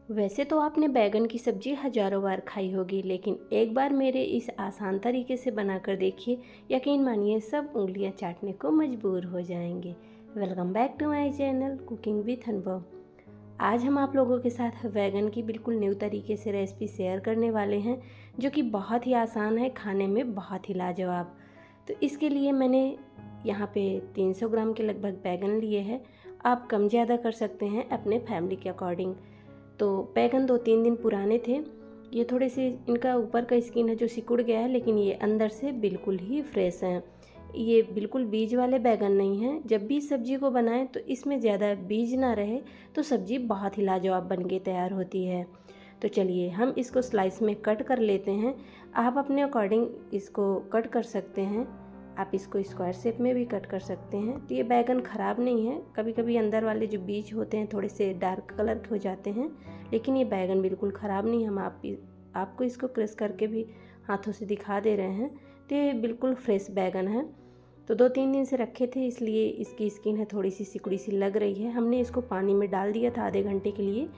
वैसे तो आपने बैगन की सब्ज़ी हज़ारों बार खाई होगी, लेकिन एक बार मेरे इस आसान तरीके से बनाकर देखिए, यकीन मानिए सब उंगलियां चाटने को मजबूर हो जाएंगे। Welcome back to my channel cooking with Anubhav. आज हम आप लोगों के साथ बैगन की बिल्कुल न्यू तरीके से रेसिपी शेयर करने वाले हैं, जो कि बहुत ही आसान है, खाने में बहुत ही लाजवाब। तो इसके लिए मैंने यहाँ पे 300 ग्राम के लगभग बैगन लिए हैं। आप कम ज़्यादा कर सकते हैं अपने फैमिली के अकॉर्डिंग। तो बैगन 2-3 दिन पुराने थे। ये थोड़े से इनका ऊपर का स्किन है जो सिकुड़ गया है, लेकिन ये अंदर से बिल्कुल ही फ्रेश हैं। ये बिल्कुल बीज वाले बैगन नहीं हैं। जब भी सब्जी को बनाएं तो इसमें ज़्यादा बीज ना रहे तो सब्ज़ी बहुत ही लाजवाब बन के तैयार होती है। तो चलिए हम इसको स्लाइस में कट कर लेते हैं। आप अपने अकॉर्डिंग इसको कट कर सकते हैं। आप इसको स्क्वायर शेप में भी कट कर सकते हैं। तो ये बैगन ख़राब नहीं है। कभी कभी अंदर वाले जो बीज होते हैं थोड़े से डार्क कलर के हो जाते हैं, लेकिन ये बैगन बिल्कुल ख़राब नहीं। हम आपको इसको क्रश करके भी हाथों से दिखा दे रहे हैं। तो ये बिल्कुल फ्रेश बैगन है। तो 2-3 दिन से रखे थे, इसलिए इसकी स्किन है थोड़ी सी सिकुड़ी सी लग रही है। हमने इसको पानी में डाल दिया था आधे घंटे के लिए।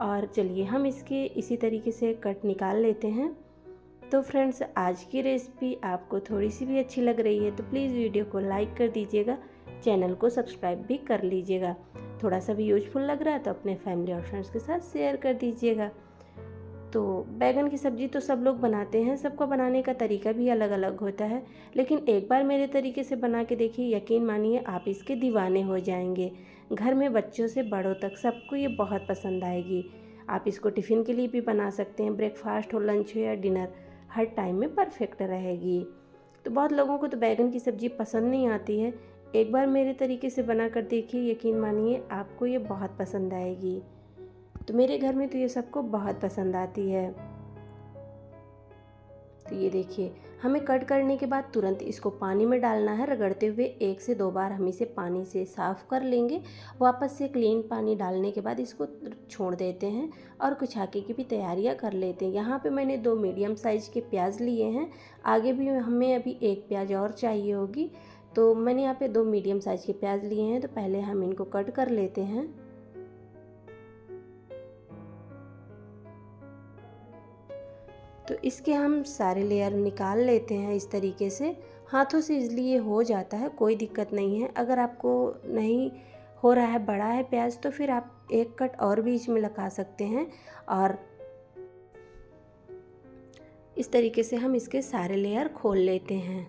और चलिए हम इसके इसी तरीके से कट निकाल लेते हैं। तो फ्रेंड्स, आज की रेसिपी आपको थोड़ी सी भी अच्छी लग रही है तो प्लीज़ वीडियो को लाइक कर दीजिएगा, चैनल को सब्सक्राइब भी कर लीजिएगा। थोड़ा सा भी यूजफुल लग रहा है तो अपने फैमिली और फ्रेंड्स के साथ शेयर कर दीजिएगा। तो बैगन की सब्ज़ी तो सब लोग बनाते हैं, सबका बनाने का तरीका भी अलग अलग होता है, लेकिन एक बार मेरे तरीके से बना के देखिए, यकीन मानिए आप इसके दीवाने हो जाएंगे। घर में बच्चों से बड़ों तक सबको ये बहुत पसंद आएगी। आप इसको टिफ़िन के लिए भी बना सकते हैं, ब्रेकफास्ट हो, लंच हो या डिनर, हर टाइम में परफेक्ट रहेगी। तो बहुत लोगों को तो बैगन की सब्ज़ी पसंद नहीं आती है। एक बार मेरे तरीके से बना कर देखिए, यकीन मानिए आपको ये बहुत पसंद आएगी। तो मेरे घर में तो ये सबको बहुत पसंद आती है। तो ये देखिए, हमें कट करने के बाद तुरंत इसको पानी में डालना है। रगड़ते हुए 1 से 2 बार हम इसे पानी से साफ़ कर लेंगे। वापस से क्लीन पानी डालने के बाद इसको छोड़ देते हैं और कुछ आगे की भी तैयारियां कर लेते हैं। यहाँ पे मैंने 2 मीडियम साइज़ के प्याज लिए हैं। आगे भी हमें अभी 1 प्याज और चाहिए होगी। तो मैंने यहाँ पे 2 मीडियम साइज़ के प्याज लिए हैं। तो पहले हम इनको कट कर लेते हैं। तो इसके हम सारे लेयर निकाल लेते हैं इस तरीके से। हाथों से इसलिए हो जाता है, कोई दिक्कत नहीं है। अगर आपको नहीं हो रहा है, बड़ा है प्याज, तो फिर आप एक कट और बीच में लगा सकते हैं। और इस तरीके से हम इसके सारे लेयर खोल लेते हैं।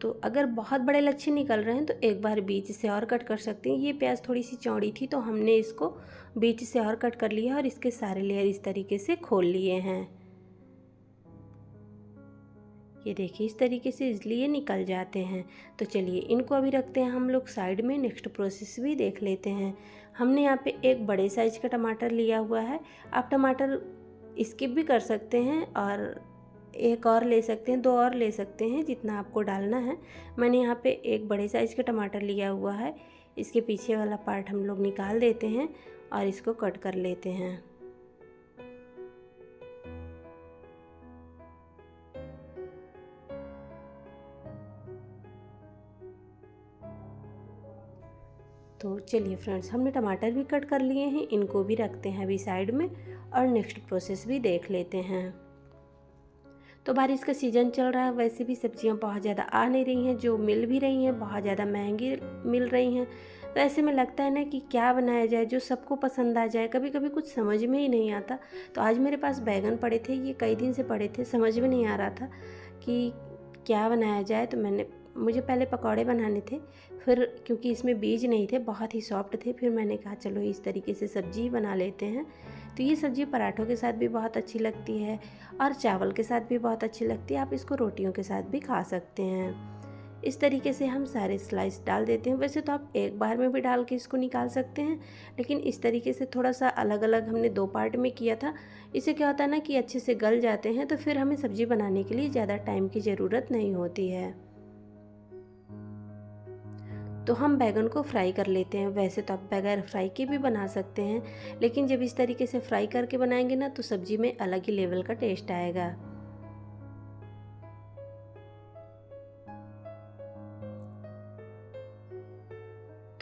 तो अगर बहुत बड़े लच्छे निकल रहे हैं तो एक बार बीच से और कट कर सकते हैं। ये प्याज थोड़ी सी चौड़ी थी तो हमने इसको बीच से और कट कर लिया और इसके सारे लेयर इस तरीके से खोल लिए हैं। ये देखिए, इस तरीके से इसलिए निकल जाते हैं। तो चलिए इनको अभी रखते हैं हम लोग साइड में। नेक्स्ट प्रोसेस भी देख लेते हैं। हमने यहाँ पे एक बड़े साइज का टमाटर लिया हुआ है। आप टमाटर स्किप भी कर सकते हैं और एक और ले सकते हैं, 2 और ले सकते हैं, जितना आपको डालना है। मैंने यहाँ पे एक बड़े साइज़ का टमाटर लिया हुआ है। इसके पीछे वाला पार्ट हम लोग निकाल देते हैं और इसको कट कर लेते हैं। तो चलिए फ्रेंड्स, हमने टमाटर भी कट कर लिए हैं, इनको भी रखते हैं अभी साइड में और नेक्स्ट प्रोसेस भी देख लेते हैं। तो बारिश का सीज़न चल रहा है, वैसे भी सब्जियां बहुत ज़्यादा आ नहीं रही हैं, जो मिल भी रही हैं बहुत ज़्यादा महंगी मिल रही हैं। तो ऐसे में लगता है ना कि क्या बनाया जाए जो सबको पसंद आ जाए। कभी कभी कुछ समझ में ही नहीं आता। तो आज मेरे पास बैगन पड़े थे, ये कई दिन से पड़े थे, समझ में नहीं आ रहा था कि क्या बनाया जाए। तो मुझे पहले पकौड़े बनाने थे, फिर क्योंकि इसमें बीज नहीं थे, बहुत ही सॉफ्ट थे, फिर मैंने कहा चलो इस तरीके से सब्जी ही बना लेते हैं। तो ये सब्ज़ी पराठों के साथ भी बहुत अच्छी लगती है और चावल के साथ भी बहुत अच्छी लगती है। आप इसको रोटियों के साथ भी खा सकते हैं। इस तरीके से हम सारे स्लाइस डाल देते हैं। वैसे तो आप एक बार में भी डाल के इसको निकाल सकते हैं, लेकिन इस तरीके से थोड़ा सा अलग अलग हमने 2 पार्ट में किया था। इससे क्या होता है ना कि अच्छे से गल जाते हैं, तो फिर हमें सब्ज़ी बनाने के लिए ज़्यादा टाइम की ज़रूरत नहीं होती है। तो हम बैगन को फ्राई कर लेते हैं। वैसे तो आप बगैर फ्राई के भी बना सकते हैं, लेकिन जब इस तरीके से फ्राई करके बनाएंगे ना तो सब्ज़ी में अलग ही लेवल का टेस्ट आएगा।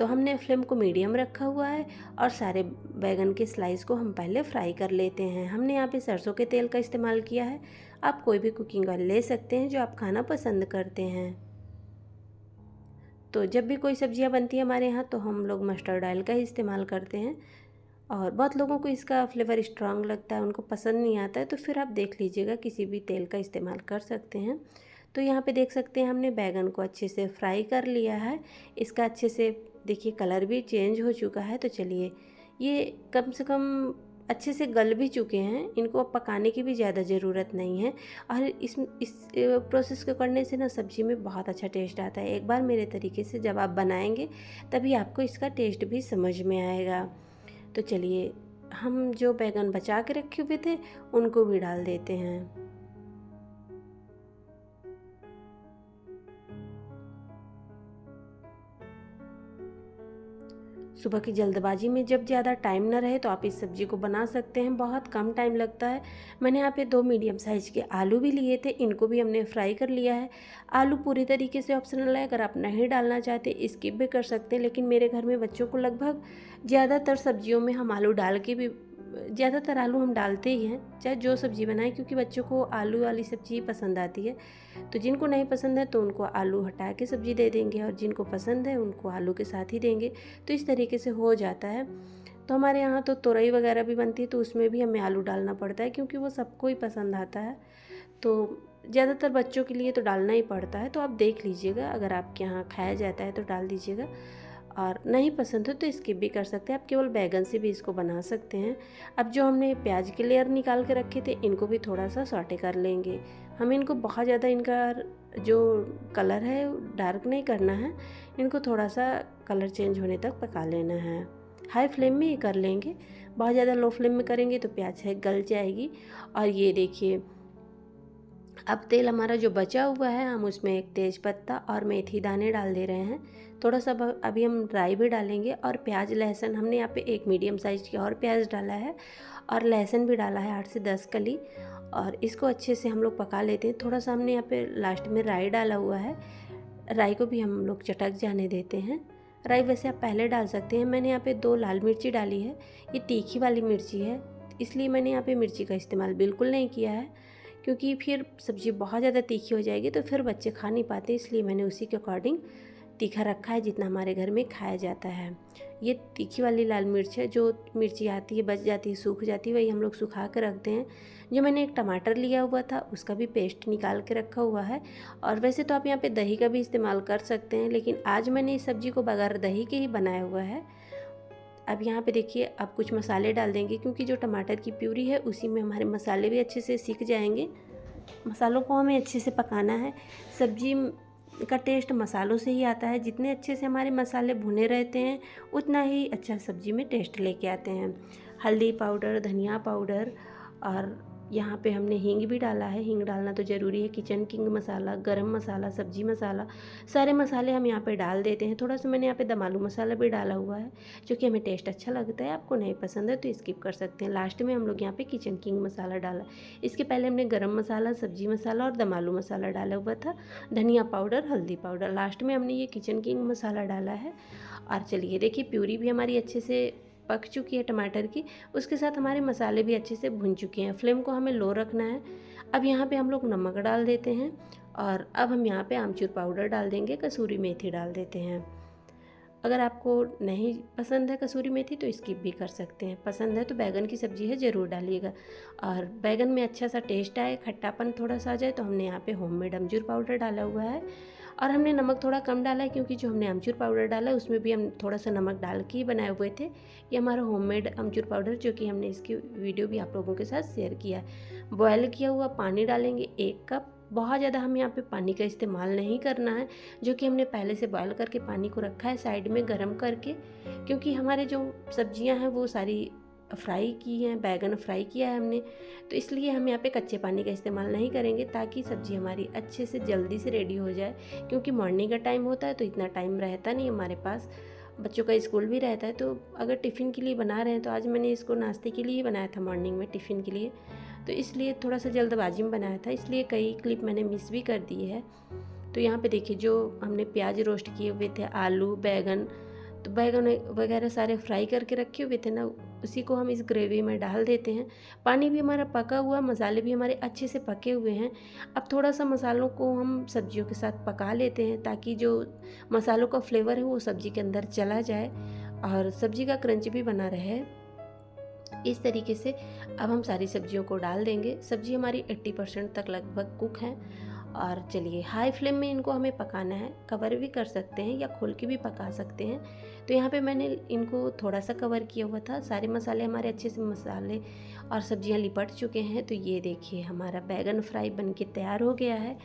तो हमने फ्लेम को मीडियम रखा हुआ है और सारे बैगन के स्लाइस को हम पहले फ्राई कर लेते हैं। हमने यहाँ पे सरसों के तेल का इस्तेमाल किया है। आप कोई भी कुकिंग ऑयल ले सकते हैं जो आप खाना पसंद करते हैं। तो जब भी कोई सब्जियां बनती है हमारे यहाँ तो हम लोग मस्टर्ड ऑयल का ही इस्तेमाल करते हैं। और बहुत लोगों को इसका फ्लेवर स्ट्रांग लगता है, उनको पसंद नहीं आता है, तो फिर आप देख लीजिएगा किसी भी तेल का इस्तेमाल कर सकते हैं। तो यहाँ पे देख सकते हैं हमने बैगन को अच्छे से फ्राई कर लिया है। इसका अच्छे से देखिए कलर भी चेंज हो चुका है। तो चलिए, ये कम से कम अच्छे से गल भी चुके हैं, इनको अब पकाने की भी ज़्यादा ज़रूरत नहीं है। और इस प्रोसेस को करने से ना सब्ज़ी में बहुत अच्छा टेस्ट आता है। एक बार मेरे तरीके से जब आप बनाएंगे तभी आपको इसका टेस्ट भी समझ में आएगा। तो चलिए, हम जो बैगन बचा के रखे हुए थे उनको भी डाल देते हैं। सुबह की जल्दबाजी में जब ज़्यादा टाइम ना रहे तो आप इस सब्ज़ी को बना सकते हैं, बहुत कम टाइम लगता है। मैंने यहाँ पे 2 मीडियम साइज़ के आलू भी लिए थे, इनको भी हमने फ्राई कर लिया है। आलू पूरी तरीके से ऑप्शनल है, अगर आप नहीं डालना चाहते स्किप भी कर सकते हैं। लेकिन मेरे घर में बच्चों को लगभग ज़्यादातर सब्जियों में हम आलू डाल के भी, ज़्यादातर आलू हम डालते ही हैं चाहे जो सब्ज़ी बनाएं, क्योंकि बच्चों को आलू वाली सब्ज़ी पसंद आती है। तो जिनको नहीं पसंद है तो उनको आलू हटा के सब्ज़ी दे देंगे, और जिनको पसंद है उनको आलू के साथ ही देंगे। तो इस तरीके से हो जाता है। तो हमारे यहाँ तो तुरई वगैरह भी बनती है, तो उसमें भी हमें आलू डालना पड़ता है, क्योंकि वो सबको ही पसंद आता है। तो ज़्यादातर बच्चों के लिए तो डालना ही पड़ता है। तो आप देख लीजिएगा, अगर आपके यहाँ खाया जाता है तो डाल दीजिएगा, और नहीं पसंद हो तो स्किप भी कर सकते हैं। आप केवल बैगन से भी इसको बना सकते हैं। अब जो हमने प्याज के लेयर निकाल के रखे थे इनको भी थोड़ा सा सॉटे कर लेंगे। हमें इनको बहुत ज़्यादा, इनका जो कलर है डार्क नहीं करना है, इनको थोड़ा सा कलर चेंज होने तक पका लेना है। हाई फ्लेम में ही कर लेंगे, बहुत ज़्यादा लो फ्लेम में करेंगे तो प्याज है गल जाएगी। और ये देखिए, अब तेल हमारा जो बचा हुआ है हम उसमें एक तेज पत्ता और मेथी दाने डाल दे रहे हैं। थोड़ा सा अभी हम राई भी डालेंगे, और प्याज लहसुन हमने यहाँ पे 1 मीडियम साइज़ की और प्याज डाला है, और लहसुन भी डाला है 8 से 10 कली। और इसको अच्छे से हम लोग पका लेते हैं। थोड़ा सा हमने यहाँ पे लास्ट में राई डाला हुआ है, राई को भी हम लोग चटक जाने देते हैं। राई वैसे आप पहले डाल सकते हैं। मैंने यहाँ पे 2 लाल मिर्ची डाली है, ये तीखी वाली मिर्ची है, इसलिए मैंने यहाँ पे मिर्ची का इस्तेमाल बिल्कुल नहीं किया है, क्योंकि फिर सब्ज़ी बहुत ज़्यादा तीखी हो जाएगी तो फिर बच्चे खा नहीं पाते। इसलिए मैंने उसी के अकॉर्डिंग तीखा रखा है जितना हमारे घर में खाया जाता है। ये तीखी वाली लाल मिर्च है, जो मिर्ची आती है बच जाती है, सूख जाती है, वही हम लोग सुखा कर रखते हैं। जो मैंने एक टमाटर लिया हुआ था उसका भी पेस्ट निकाल के रखा हुआ है। और वैसे तो आप यहाँ पे दही का भी इस्तेमाल कर सकते हैं, लेकिन आज मैंने इस सब्ज़ी को बगैर दही के ही बनाया हुआ है। अब यहाँ पे देखिए, अब कुछ मसाले डाल देंगे, क्योंकि जो टमाटर की प्यूरी है उसी में हमारे मसाले भी अच्छे से सीख जाएंगे। मसालों को हमें अच्छे से पकाना है। सब्जी का टेस्ट मसालों से ही आता है। जितने अच्छे से हमारे मसाले भुने रहते हैं उतना ही अच्छा सब्जी में टेस्ट लेके आते हैं। हल्दी पाउडर, धनिया पाउडर, और यहाँ पे हमने हींग भी डाला है। हींग डालना तो ज़रूरी है। किचन किंग मसाला, गरम मसाला, सब्जी मसाला, सारे मसाले हम यहाँ पे डाल देते हैं। थोड़ा सा मैंने यहाँ पे दम आलू मसाला भी डाला हुआ है, जो कि हमें टेस्ट अच्छा लगता है। आपको नहीं पसंद है तो स्किप कर सकते हैं। लास्ट में हम लोग यहाँ पे किचन किंग मसाला डाला। इसके पहले हमने गरम मसाला, सब्जी मसाला और दम आलू मसाला डाला हुआ था, धनिया पाउडर, हल्दी पाउडर। लास्ट में हमने ये किचन किंग मसाला डाला है। और चलिए देखिए, प्यूरी भी हमारी अच्छे से पक चुकी है टमाटर की, उसके साथ हमारे मसाले भी अच्छे से भुन चुके हैं। फ्लेम को हमें लो रखना है। अब यहाँ पे हम लोग नमक डाल देते हैं, और अब हम यहाँ पे आमचूर पाउडर डाल देंगे, कसूरी मेथी डाल देते हैं। अगर आपको नहीं पसंद है कसूरी मेथी तो स्किप भी कर सकते हैं, पसंद है तो बैगन की सब्ज़ी है ज़रूर डालिएगा। और बैगन में अच्छा सा टेस्ट आए, खट्टापन थोड़ा सा आ जाए, तो हमने यहाँ पे होममेड अमचूर पाउडर डाला हुआ है। और हमने नमक थोड़ा कम डाला है, क्योंकि जो हमने अमचूर पाउडर डाला है उसमें भी हम थोड़ा सा नमक डाल के ही बनाए हुए थे। ये हमारा होममेड अमचूर पाउडर, जो कि हमने इसकी वीडियो भी आप लोगों के साथ शेयर किया है। बॉयल किया हुआ पानी डालेंगे 1 कप। बहुत ज़्यादा हम यहाँ पे पानी का इस्तेमाल नहीं करना है, जो कि हमने पहले से बॉयल करके पानी को रखा है साइड में गर्म करके, क्योंकि हमारे जो सब्जियाँ हैं वो सारी फ्राई की हैं, बैगन फ्राई किया है हमने, तो इसलिए हम यहाँ पे कच्चे पानी का इस्तेमाल नहीं करेंगे, ताकि सब्ज़ी हमारी अच्छे से जल्दी से रेडी हो जाए। क्योंकि मॉर्निंग का टाइम होता है तो इतना टाइम रहता नहीं हमारे पास, बच्चों का स्कूल भी रहता है। तो अगर टिफ़िन के लिए बना रहे हैं, तो आज मैंने इसको नाश्ते के लिए ही बनाया था, मॉर्निंग में टिफ़िन के लिए, तो इसलिए थोड़ा सा जल्दबाजी में बनाया था, इसलिए कई क्लिप मैंने मिस भी कर दी है। तो यहाँ पे देखिए, जो हमने प्याज रोस्ट किए हुए थे, आलू, बैगन, तो बैगन वगैरह सारे फ्राई करके रखे हुए थे ना, उसी को हम इस ग्रेवी में डाल देते हैं। पानी भी हमारा पका हुआ, मसाले भी हमारे अच्छे से पके हुए हैं। अब थोड़ा सा मसालों को हम सब्जियों के साथ पका लेते हैं ताकि जो मसालों का फ्लेवर है वो सब्जी के अंदर चला जाए और सब्जी का क्रंच भी बना रहे। इस तरीके से अब हम सारी सब्जियों को डाल देंगे। सब्जी हमारी 80% तक लगभग कुक है और चलिए हाई फ्लेम में इनको हमें पकाना है। कवर भी कर सकते हैं या खोल के भी पका सकते हैं। तो यहाँ पे मैंने इनको थोड़ा सा कवर किया हुआ था। सारे मसाले हमारे अच्छे से मसाले और सब्जियाँ लिपट चुके हैं। तो ये देखिए हमारा बैगन फ्राई बन के तैयार हो गया है।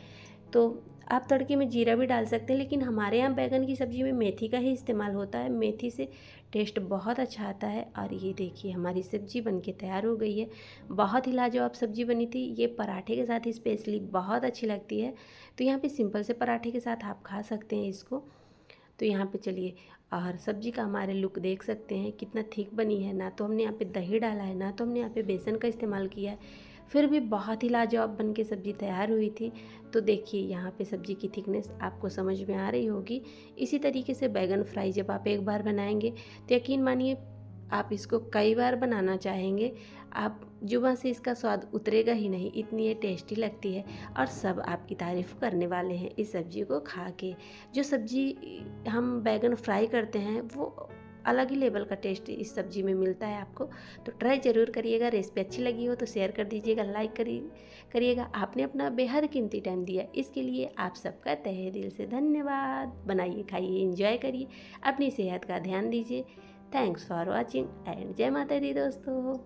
तो आप तड़के में जीरा भी डाल सकते हैं, लेकिन हमारे यहाँ बैगन की सब्ज़ी में मेथी का ही इस्तेमाल होता है। मेथी से टेस्ट बहुत अच्छा आता है। और ये देखिए हमारी सब्ज़ी बनके तैयार हो गई है। बहुत ही लाजवाब सब्ज़ी बनी थी। ये पराठे के साथ स्पेशली बहुत अच्छी लगती है। तो यहाँ पे सिंपल से पराठे के साथ आप खा सकते हैं इसको। तो यहाँ पे चलिए, और सब्ज़ी का हमारे लुक देख सकते हैं कितना थिक बनी है। ना तो हमने यहाँ पे दही डाला है, ना तो हमने यहाँ पे बेसन का इस्तेमाल किया है, फिर भी बहुत ही लाजवाब बन के सब्ज़ी तैयार हुई थी। तो देखिए यहाँ पे सब्ज़ी की थिकनेस आपको समझ में आ रही होगी। इसी तरीके से बैगन फ्राई जब आप एक बार बनाएंगे तो यकीन मानिए आप इसको कई बार बनाना चाहेंगे। आप जुबान से इसका स्वाद उतरेगा ही नहीं, इतनी ये टेस्टी लगती है। और सब आपकी तारीफ़ करने वाले हैं इस सब्ज़ी को खा के। जो सब्ज़ी हम बैगन फ्राई करते हैं वो अलग ही लेवल का टेस्ट इस सब्ज़ी में मिलता है आपको। तो ट्राई ज़रूर करिएगा। रेसिपी अच्छी लगी हो तो शेयर कर दीजिएगा, लाइक करिएगा। आपने अपना बेहद कीमती टाइम दिया, इसके लिए आप सबका तहे दिल से धन्यवाद। बनाइए, खाइए, एंजॉय करिए, अपनी सेहत का ध्यान दीजिए। थैंक्स फॉर वॉचिंग एंड जय माता दी दोस्तों।